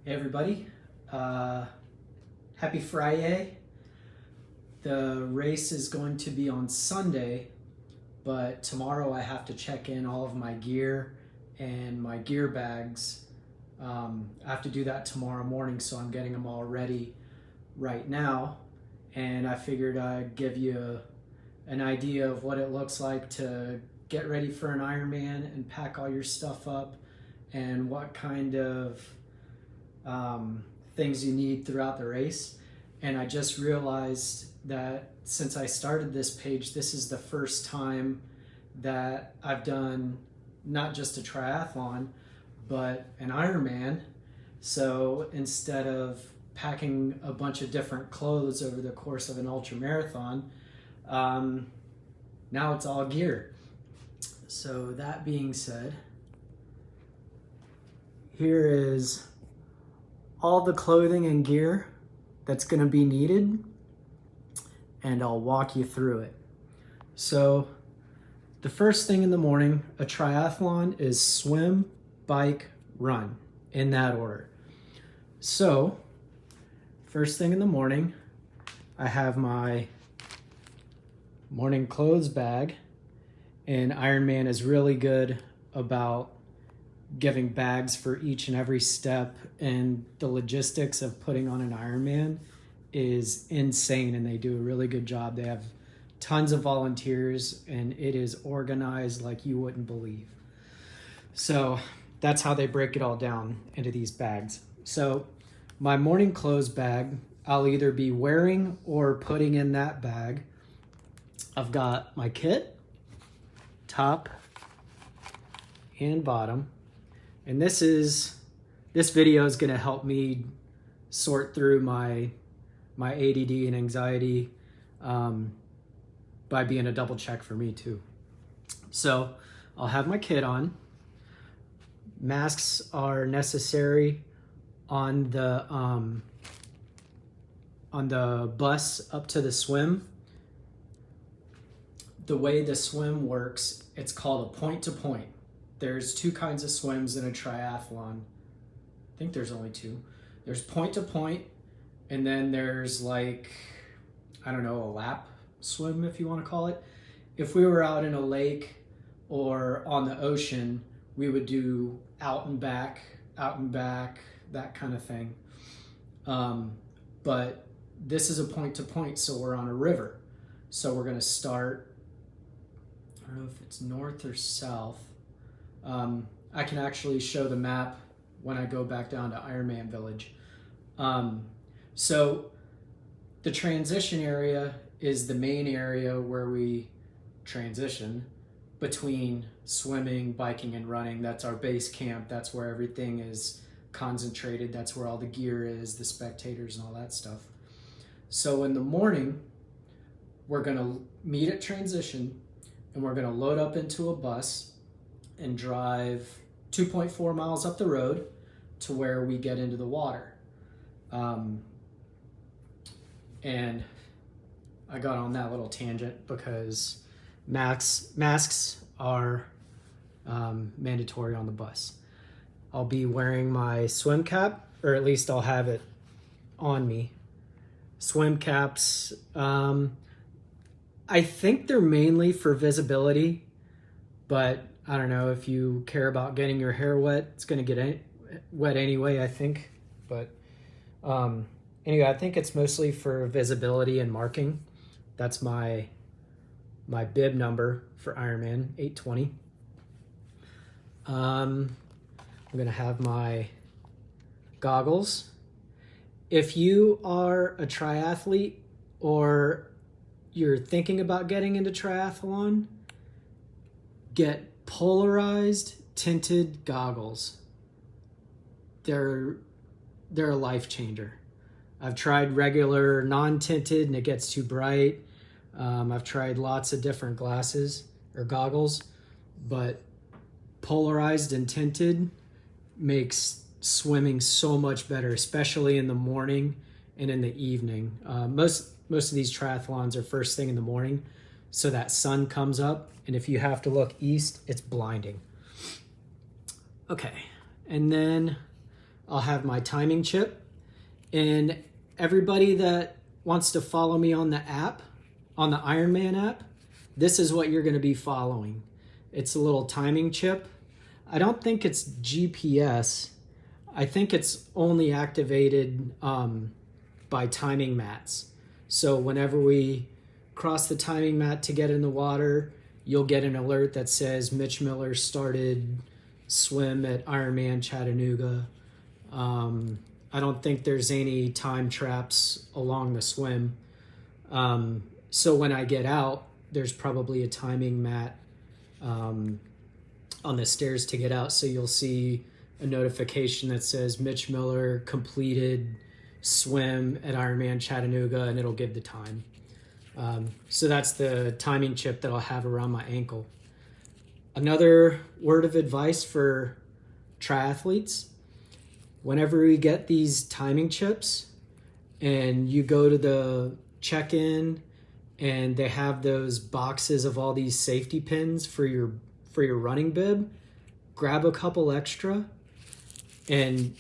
Hey everybody, happy Friday. The race is going to be on Sunday, but tomorrow I have to check in all of my gear and my gear bags. I have to do that tomorrow morning, so I'm getting them all ready right now. And I figured I'd give you an idea of what it looks like to get ready for an Ironman and pack all your stuff up, and what kind of things you need throughout the race. And I just realized that since I started this page, this is the first time that I've done not just a triathlon, but an Ironman. So instead of packing a bunch of different clothes over the course of an ultra marathon, now it's all gear. So that being said, here is all the clothing and gear that's going to be needed, and I'll walk you through it. So the first thing in the morning, a triathlon is swim, bike, run, in that order. So first thing in the morning, I have my morning clothes bag, and Ironman is really good about giving bags for each and every step, and the logistics of putting on an Ironman is insane, and they do a really good job. They have tons of volunteers, and it is organized like you wouldn't believe. So that's how they break it all down into these bags. So my morning clothes bag, I'll either be wearing or putting in that bag. I've got my kit, top and bottom. And this video is going to help me sort through my ADD and anxiety by being a double check for me too. So I'll have my kit on. Masks are necessary on the bus up to the swim. The way the swim works, it's called a point-to-point. There's two kinds of swims in a triathlon. I think there's only two. There's point-to-point, and then there's like, I don't know, a lap swim, if you want to call it. If we were out in a lake or on the ocean, we would do out and back, that kind of thing. But this is a point-to-point, so we're on a river. So we're going to start, I don't know if it's north or south. I can actually show the map when I go back down to Ironman Village. So the transition area is the main area where we transition between swimming, biking, and running. That's our base camp. That's where everything is concentrated. That's where all the gear is, the spectators and all that stuff. So in the morning, we're going to meet at transition, and we're going to load up into a bus and drive 2.4 miles up the road to where we get into the water. And I got on that little tangent because masks are mandatory on the bus. I'll be wearing my swim cap, or at least I'll have it on me. Swim caps, I think they're mainly for visibility, but I don't know, if you care about getting your hair wet, it's going to get wet anyway, I think. But anyway, I think it's mostly for visibility and marking. That's my bib number for Ironman, 820. I'm going to have my goggles. If you are a triathlete or you're thinking about getting into triathlon, get polarized tinted goggles. They're a life changer. I've tried regular non-tinted and it gets too bright. I've tried lots of different glasses or goggles, but polarized and tinted makes swimming so much better, especially in the morning and in the evening. Most of these triathlons are first thing in the morning, so that sun comes up, and if you have to look east, it's blinding. Okay, and then I'll have my timing chip. And everybody that wants to follow me on the app, on the Ironman app, this is what you're going to be following. It's a little timing chip. I don't think it's GPS. I think it's only activated by timing mats. So whenever we cross the timing mat to get in the water, you'll get an alert that says Mitch Miller started swim at Ironman Chattanooga. I don't think there's any time traps along the swim. So when I get out, there's probably a timing mat on the stairs to get out. So you'll see a notification that says Mitch Miller completed swim at Ironman Chattanooga, and it'll give the time. So that's the timing chip that I'll have around my ankle. Another word of advice for triathletes: whenever we get these timing chips and you go to the check-in and they have those boxes of all these safety pins for your running bib, grab a couple extra. And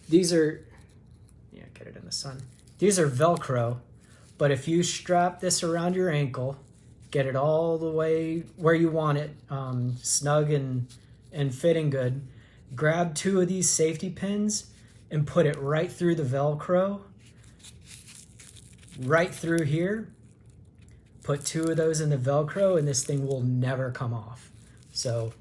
these are, get it in the sun. These are Velcro, but if you strap this around your ankle, get it all the way where you want it, snug and fitting good, grab 2 of these safety pins and put it right through the Velcro, right through here. Put 2 of those in the Velcro and this thing will never come off. So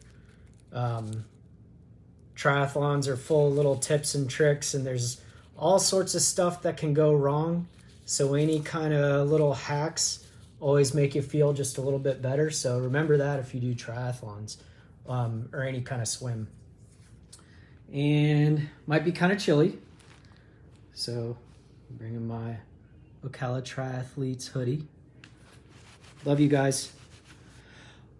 triathlons are full of little tips and tricks, and there's all sorts of stuff that can go wrong. So any kind of little hacks always make you feel just a little bit better. So remember that if you do triathlons or any kind of swim. And might be kind of chilly. So I'm bringing my Ocala Triathletes hoodie. Love you guys.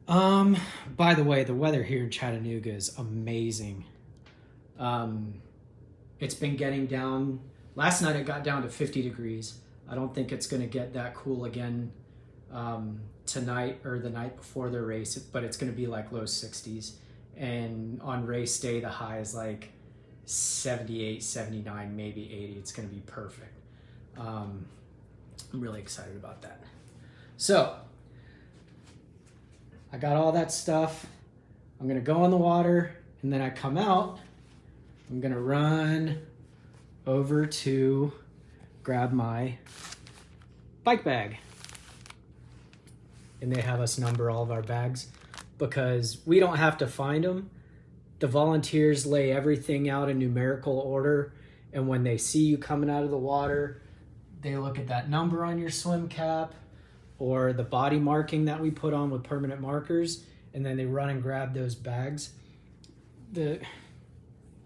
By the way, the weather here in Chattanooga is amazing. It's been getting down. Last night it got down to 50 degrees. I don't think it's going to get that cool again tonight or the night before the race, but it's going to be like low 60s. And on race day, the high is like 78, 79, maybe 80. It's going to be perfect. I'm really excited about that. So I got all that stuff. I'm going to go in the water, and then I come out. I'm going to run over to grab my bike bag. And they have us number all of our bags because we don't have to find them. The volunteers lay everything out in numerical order, and when they see you coming out of the water, they look at that number on your swim cap or the body marking that we put on with permanent markers, and then they run and grab those bags.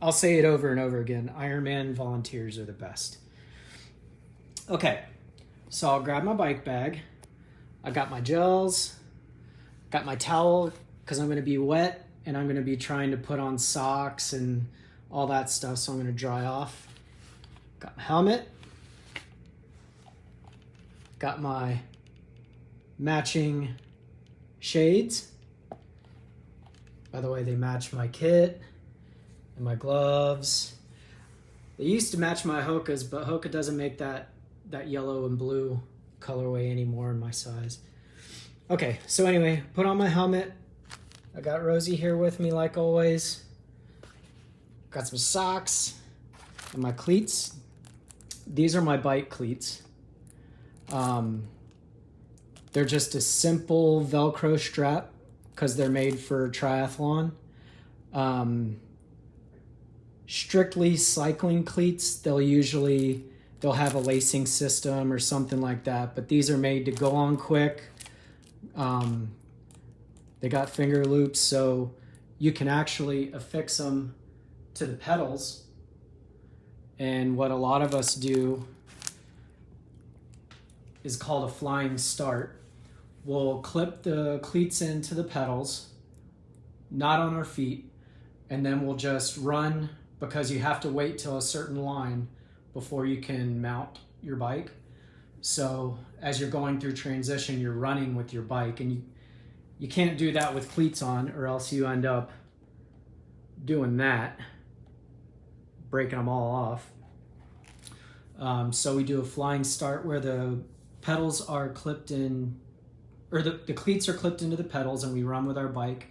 I'll say it over and over again, Ironman volunteers are the best. Okay, so I'll grab my bike bag. I got my gels, got my towel because I'm going to be wet and I'm going to be trying to put on socks and all that stuff, so I'm going to dry off. Got my helmet. Got my matching shades. By the way, they match my kit and my gloves. They used to match my Hoka's, but Hoka doesn't make that yellow and blue colorway anymore in my size. Okay, so anyway, put on my helmet. I got Rosie here with me like always. Got some socks and my cleats. These are my bike cleats. They're just a simple Velcro strap because they're made for triathlon. Strictly cycling cleats, they'll have a lacing system or something like that, but these are made to go on quick. They got finger loops, so you can actually affix them to the pedals. And what a lot of us do is called a flying start. We'll clip the cleats into the pedals, not on our feet, and then we'll just run, because you have to wait till a certain line before you can mount your bike. So as you're going through transition, you're running with your bike, and you can't do that with cleats on, or else you end up doing that. breaking them all off. So we do a flying start where the pedals are clipped in, or the cleats are clipped into the pedals, and we run with our bike.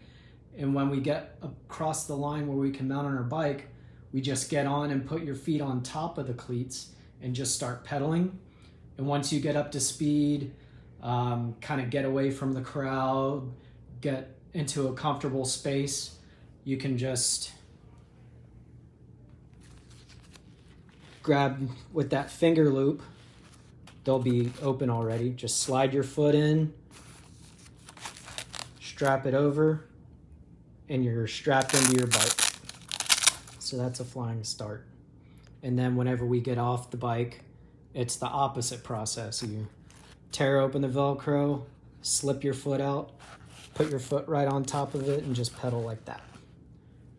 And when we get across the line where we can mount on our bike, we just get on and put your feet on top of the cleats and just start pedaling. And once you get up to speed, kind of get away from the crowd, get into a comfortable space, you can just grab with that finger loop. They'll be open already. Just slide your foot in, strap it over, and you're strapped into your bike. So that's a flying start. And then whenever we get off the bike, it's the opposite process. You tear open the Velcro, slip your foot out, put your foot right on top of it, and just pedal like that.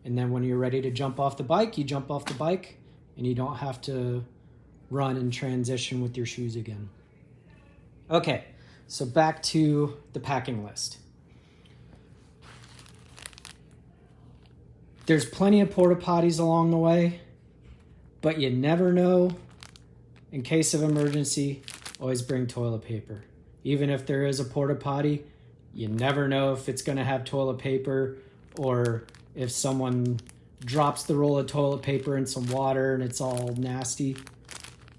And then when you're ready to jump off the bike, you jump off the bike, and you don't have to run and transition with your shoes again. Okay, so back to the packing list. There's plenty of porta potties along the way, but you never know. In case of emergency, always bring toilet paper. Even if there is a porta potty, you never know if it's gonna have toilet paper, or if someone drops the roll of toilet paper in some water and it's all nasty.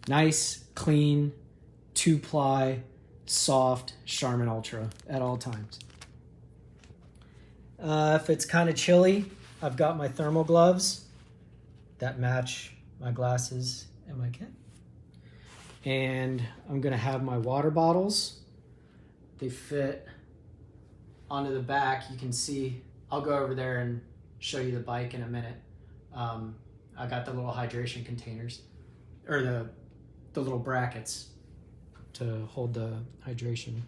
Nice, clean, 2-ply, soft Charmin Ultra at all times. If it's kind of chilly, I've got my thermal gloves that match my glasses and my kit. And I'm gonna have my water bottles. They fit onto the back. You can see, I'll go over there and show you the bike in a minute. I got the little hydration containers, or the little brackets to hold the hydration.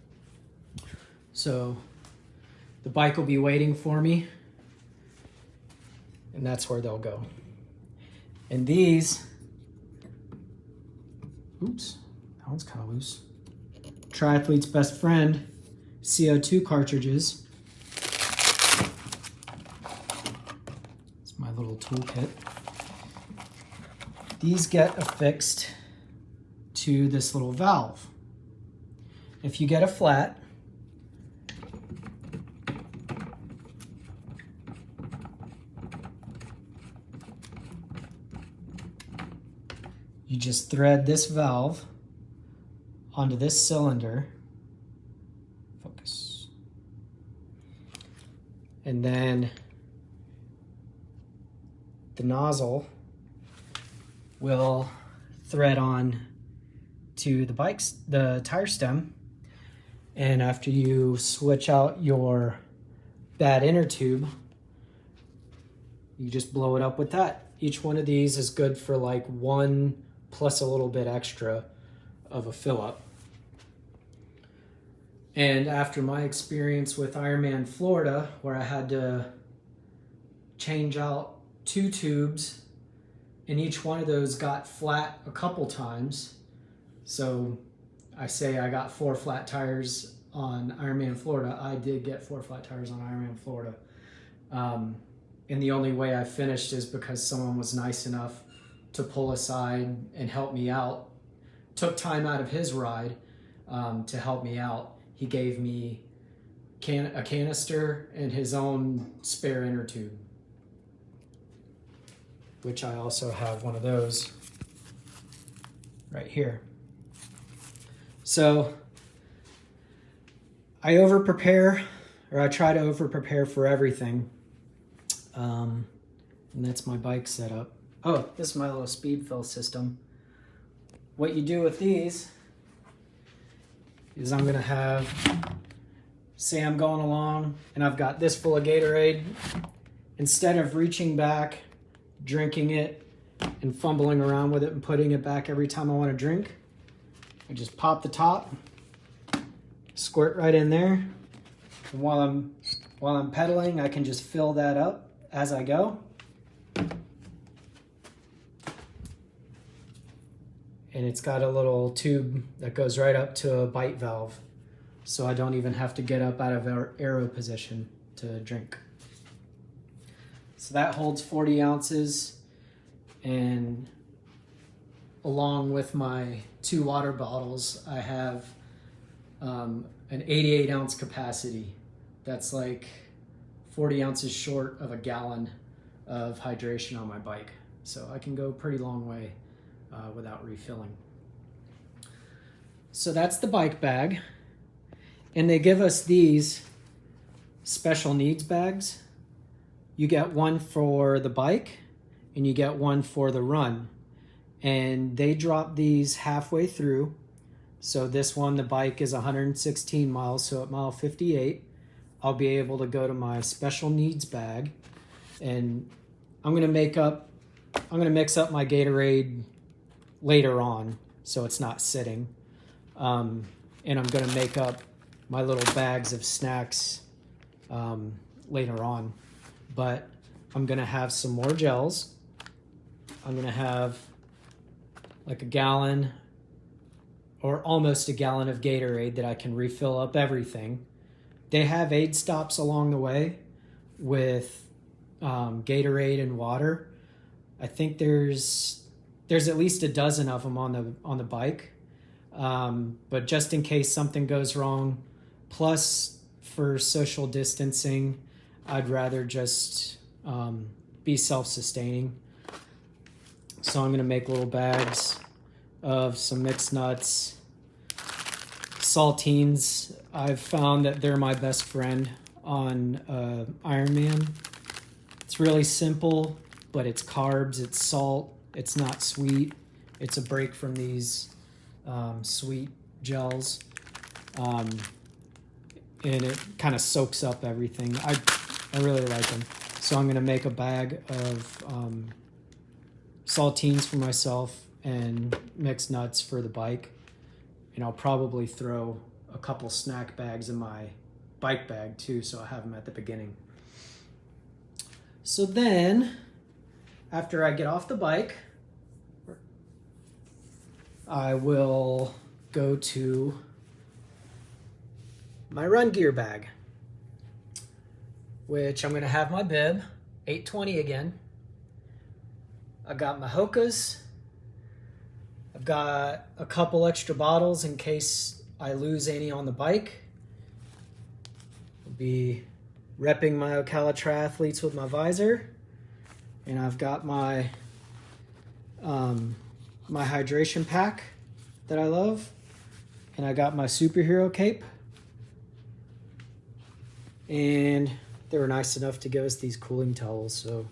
So the bike will be waiting for me, and that's where they'll go. And these, oops, that one's kind of loose. Triathlete's best friend, CO2 cartridges. It's my little toolkit. These get affixed to this little valve. If you get a flat, you just thread this valve onto this cylinder. Focus. And then the nozzle will thread on to the tire stem. And after you switch out your bad inner tube, you just blow it up with that. Each one of these is good for like 1 plus a little bit extra of a fill up. And after my experience with Ironman Florida, where I had to change out 2 tubes, and each one of those got flat a couple times. So I say I got 4 flat tires on Ironman Florida. I did get 4 flat tires on Ironman Florida. And the only way I finished is because someone was nice enough to pull aside and help me out. Took time out of his ride to help me out. He gave me a canister and his own spare inner tube, which I also have one of those right here. So I over-prepare, or I try to over-prepare for everything. And that's my bike setup. Oh, this is my little speed fill system. What you do with these is I'm gonna have, say I'm going along and I've got this full of Gatorade. Instead of reaching back, drinking it, and fumbling around with it and putting it back every time I want to drink, I just pop the top, squirt right in there, and while I'm pedaling, I can just fill that up as I go. And it's got a little tube that goes right up to a bite valve, so I don't even have to get up out of aero position to drink. So that holds 40 ounces, And along with my 2 water bottles, I have an 88 ounce capacity. That's like 40 ounces short of a gallon of hydration on my bike. So I can go a pretty long way without refilling. So that's the bike bag. And they give us these special needs bags. You get one for the bike and you get one for the run. And they drop these halfway through. So this one, the bike is 116 miles. So at mile 58, I'll be able to go to my special needs bag, and I'm gonna mix up my Gatorade later on, so it's not sitting. And I'm gonna make up my little bags of snacks later on. But I'm gonna have some more gels. I'm gonna have like a gallon or almost a gallon of Gatorade that I can refill up everything. They have aid stops along the way with Gatorade and water. I think there's at least a dozen of them on the bike. But just in case something goes wrong, plus for social distancing, I'd rather just be self-sustaining. So I'm gonna make little bags of some mixed nuts. Saltines, I've found that they're my best friend on Ironman. It's really simple, but it's carbs, it's salt, it's not sweet. It's a break from these sweet gels. And it kind of soaks up everything. I really like them. So I'm gonna make a bag of saltines for myself and mixed nuts for the bike. And I'll probably throw a couple snack bags in my bike bag too, so I have them at the beginning. So then, after I get off the bike, I will go to my run gear bag, which I'm gonna have my bib, 820 again. I got my Hokas. I've got a couple extra bottles in case I lose any on the bike. I'll be repping my Ocala triathletes with my visor. And I've got my my hydration pack that I love. And I got my superhero cape. And they were nice enough to give us these cooling towels, so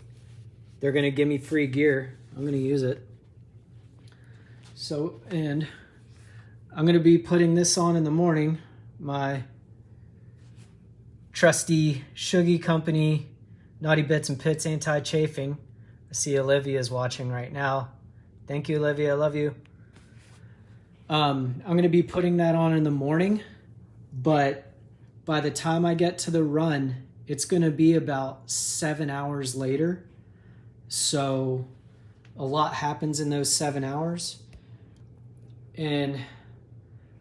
they're gonna give me free gear. I'm gonna use it. So, and I'm gonna be putting this on in the morning, my trusty Shuggy Company Naughty Bits and Pits anti-chafing. I see Olivia is watching right now. Thank you, Olivia, I love you. I'm gonna be putting that on in the morning, but by the time I get to the run, it's gonna be about 7 hours later. So a lot happens in those 7 hours. And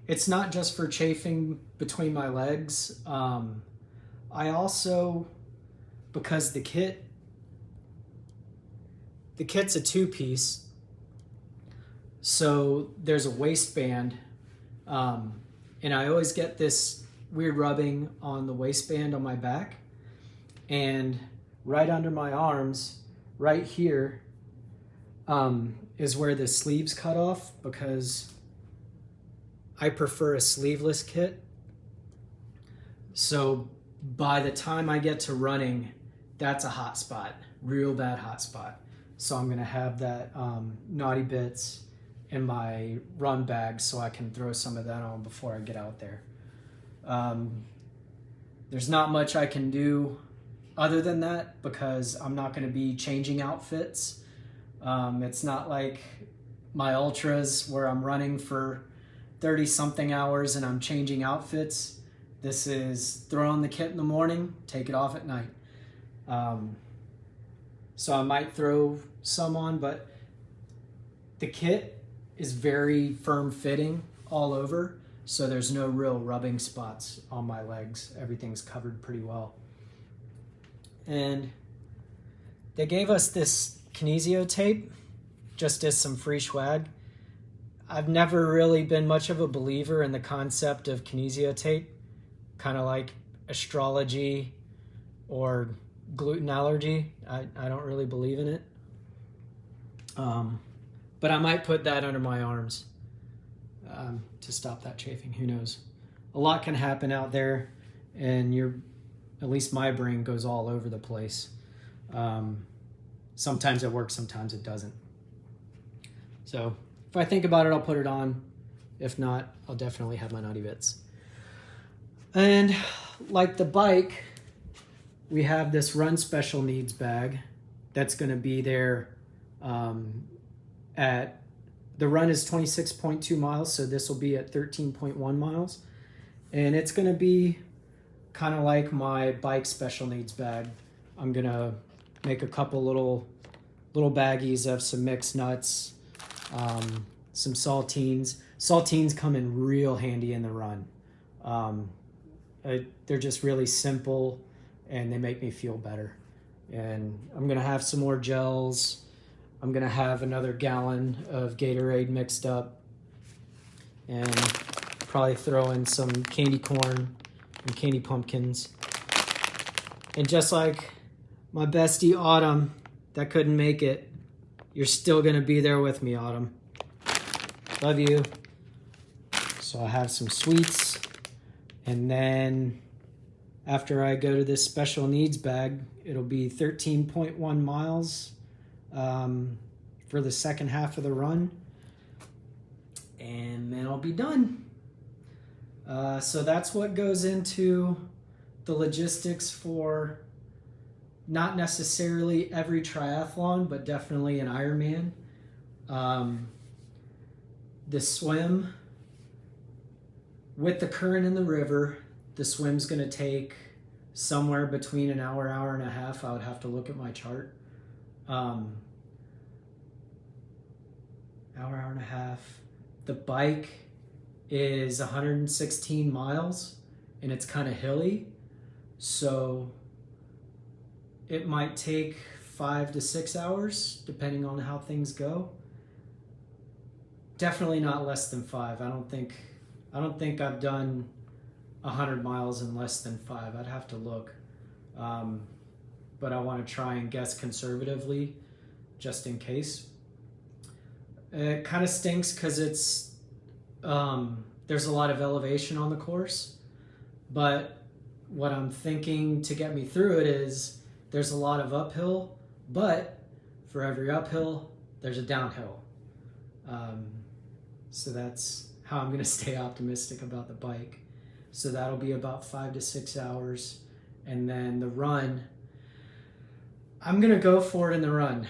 it's not just for chafing between my legs. I also, because the kit's a 2-piece, so there's a waistband, and I always get this weird rubbing on the waistband on my back, and right under my arms, right here, is where the sleeves cut off, because I prefer a sleeveless kit. So by the time I get to running, that's a hot spot, real bad hot spot. So I'm gonna have that Naughty Bits in my run bag so I can throw some of that on before I get out there. There's not much I can do other than that because I'm not gonna be changing outfits. It's not like my ultras where I'm running for 30 something hours and I'm changing outfits. This is throw on the kit in the morning, take it off at night. So I might throw some on, but the kit is very firm fitting all over, so there's no real rubbing spots on my legs. Everything's covered pretty well. And they gave us this kinesio tape, just as some free swag. I've never really been much of a believer in the concept of kinesio tape, kind of like astrology or gluten allergy. I don't really believe in it. But I might put that under my arms to stop that chafing. Who knows? A lot can happen out there, and at least my brain goes all over the place. Sometimes it works, sometimes it doesn't. So if I think about it, I'll put it on. If not, I'll definitely have my Naughty Bits. And like the bike, we have this run special needs bag that's going to be there at the run is 26.2 miles, so this will be at 13.1 miles. And it's going to be kind of like my bike special needs bag. I'm going to make a couple little baggies of some mixed nuts, some saltines. Saltines come in real handy in the run. They're just really simple and they make me feel better. And I'm going to have some more gels. I'm going to have another gallon of Gatorade mixed up, and probably throw in some candy corn and candy pumpkins. And just like my bestie Autumn that couldn't make it, you're still going to be there with me, Autumn. Love you. So I have some sweets, and then after I go to this special needs bag, it'll be 13.1 miles for the second half of the run, and then I'll be done. So that's what goes into the logistics for not necessarily every triathlon, but definitely an Ironman. The swim, with the current in the river, the swim's going to take somewhere between an hour, hour and a half. I would have to look at my chart. Hour and a half. The bike is 116 miles and it's kind of hilly, so it might take 5 to 6 hours depending on how things go. Definitely not less than 5. I don't think I've done 100 miles in less than 5. I'd have to look, but I want to try and guess conservatively just in case. It kind of stinks because it's there's a lot of elevation on the course, but what I'm thinking to get me through it is there's a lot of uphill, but for every uphill there's a downhill. So that's how I'm going to stay optimistic about the bike. So that'll be about 5 to 6 hours, and then the run, I'm going to go for it in the run.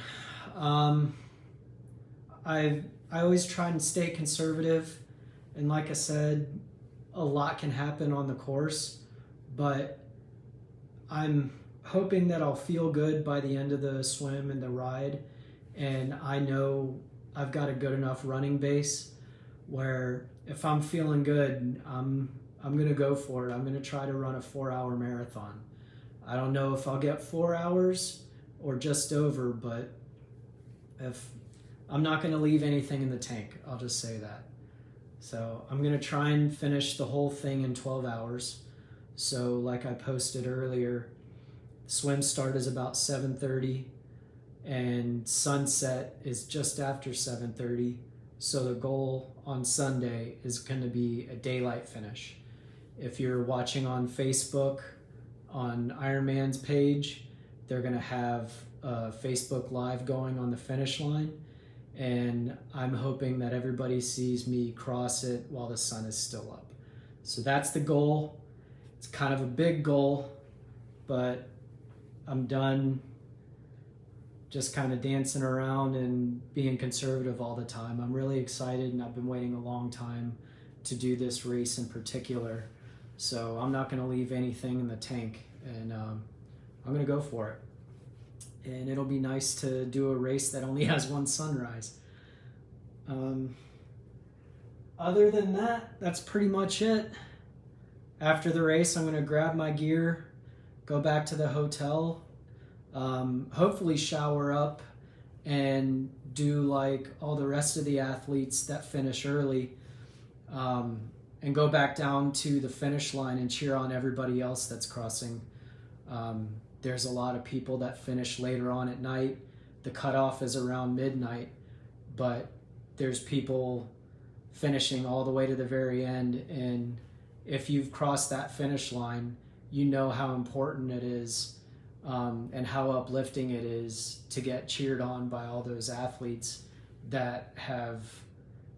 I always try and stay conservative, and like I said, a lot can happen on the course, but I'm hoping that I'll feel good by the end of the swim and the ride, and I know I've got a good enough running base where if I'm feeling good, I'm going to go for it. I'm going to try to run a 4-hour marathon. I don't know if I'll get 4 hours or just over, but if I'm not going to leave anything in the tank, I'll just say that. So I'm going to try and finish the whole thing in 12 hours. So like I posted earlier, swim start is about 7:30 and sunset is just after 7:30. So the goal on Sunday is going to be a daylight finish. If you're watching on Facebook, on Ironman's page, they're going to have a Facebook Live going on the finish line. And I'm hoping that everybody sees me cross it while the sun is still up. So that's the goal. It's kind of a big goal, but I'm done just kind of dancing around and being conservative all the time. I'm really excited, and I've been waiting a long time to do this race in particular. So I'm not going to leave anything in the tank, and I'm going to go for it. And it'll be nice to do a race that only has one sunrise. Other than that, that's pretty much it. After the race, I'm going to grab my gear, go back to the hotel, hopefully shower up and do like all the rest of the athletes that finish early, and go back down to the finish line and cheer on everybody else that's crossing. There's a lot of people that finish later on at night. The cutoff is around midnight, but there's people finishing all the way to the very end, and if you've crossed that finish line, you know how important it is, and how uplifting it is to get cheered on by all those athletes that have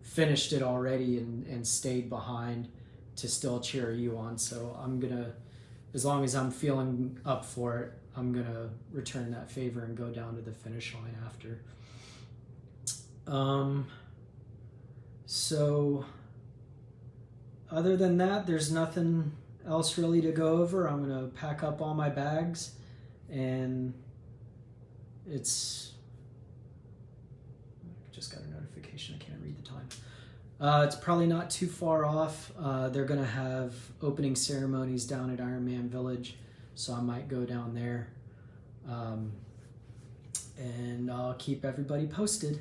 finished it already and stayed behind to still cheer you on. So I'm gonna, as long as I'm feeling up for it, I'm gonna return that favor and go down to the finish line after. So other than that, there's nothing else really to go over. I'm gonna pack up all my bags, and it's, I just got a notification, I can't read the time. It's probably not too far off. They're gonna have opening ceremonies down at Ironman Village, so I might go down there, and I'll keep everybody posted.